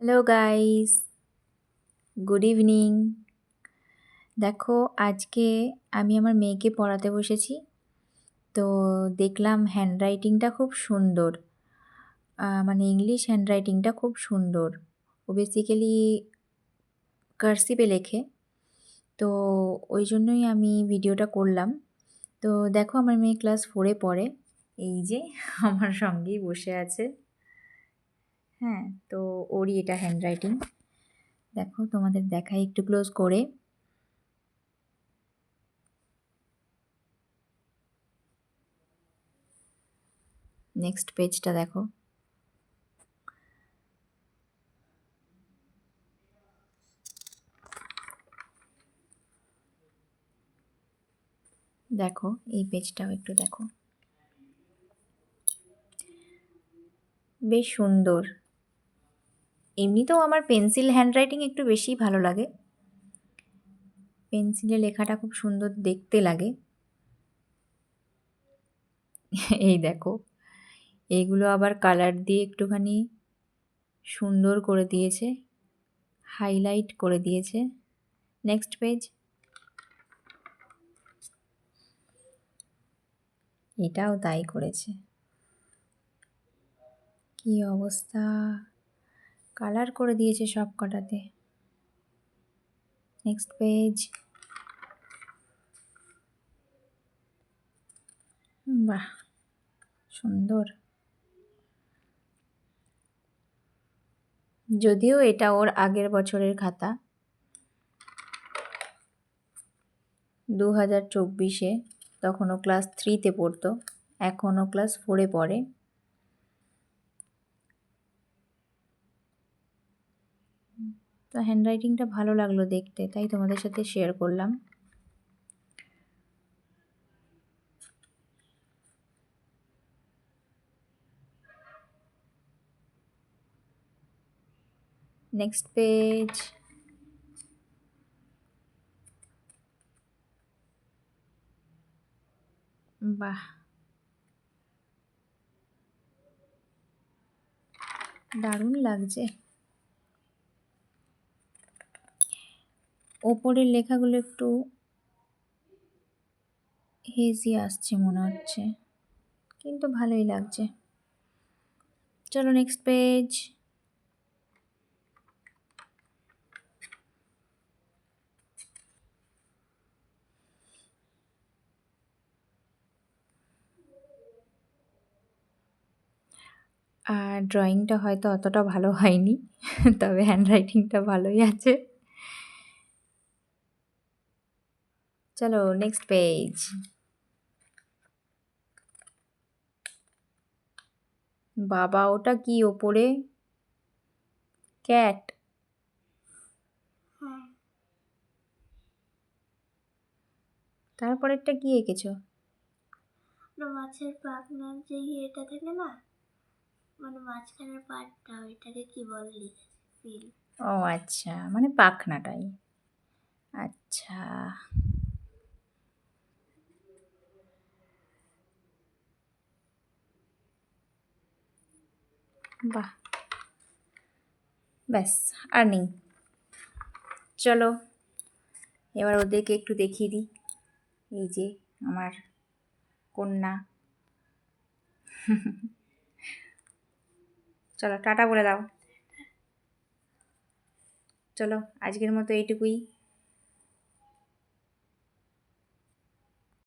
Hello guys, good evening. দেখো আজকে আমি আমার মেয়েকে পড়াতে বসেছি। তো দেখলাম হ্যান্ডরাইটিংটা খুব সুন্দর, মানে ইংলিশ হ্যান্ডরাইটিংটা খুব সুন্দর। ও বেসিক্যালি কার্সিভে লেখে, তো ওই জন্যই আমি ভিডিওটা করলাম। তো দেখো আমার মেয়ে ক্লাস 4-এ পড়ে, এই যে আমার সঙ্গেই বসে আছে। হ্যাঁ, তো ওরই এটা হ্যান্ডরাইটিং। দেখো তোমাদের দেখাই একটু ক্লোজ করে। নেক্সট পেজটা দেখো। দেখো এই পেজটাও একটু দেখো, বেশ সুন্দর। এমনিতেও আমার পেন্সিল হ্যান্ডরাইটিং একটু বেশিই ভালো লাগে, পেন্সিলে লেখাটা খুব সুন্দর দেখতে লাগে। এই দেখো, এইগুলো আবার কালার দিয়ে একটুখানি সুন্দর করে দিয়েছে, হাইলাইট করে দিয়েছে। Next page. এটাও তাই করেছে, কি অবস্থা, কালার করে দিয়েছে সব কটাতে। Next page. বাহ, সুন্দর। যদিও এটা ওর আগের বছরের খাতা, 2024-এ, তখন ও ক্লাস 3-তে পড়তো, এখন ও ক্লাস 4-এ পড়ে। তো হ্যান্ডরাইটিংটা ভালো লাগলো দেখতে, তাই তোমাদের সাথে শেয়ার করলাম। Next page. বাহ, দারুণ লাগছে। ওপরের লেখাগুলো একটু হেজি আসছে মনে হচ্ছে, কিন্তু ভালোই লাগছে। চলো নেক্সট পেজ। আর ড্রয়িংটা হয়তো অতটা ভালো হয়নি, তবে হ্যান্ডরাইটিংটা ভালোই আছে। চলো নেক্সট পেজ। বাবা, ওটা কি ওপরে? ক্যাট? তারপরেরটা কি এঁকেছো? মাছের পাখনার যে ইয়েটা থাকে না, মানে মাঝখানের পার্টটা, ওইটাকে কি বলে লিখেছে? ফিল। ও আচ্ছা, মানে পাখনাটাই। আচ্ছা, বাহ, ব্যাস আর নেই। চলো এবার ওদেরকে একটু দেখিয়ে দিই। এই যে আমার কন্যা। চলো টাটা বলে দাও। চলো আজকের মতো এইটুকুই।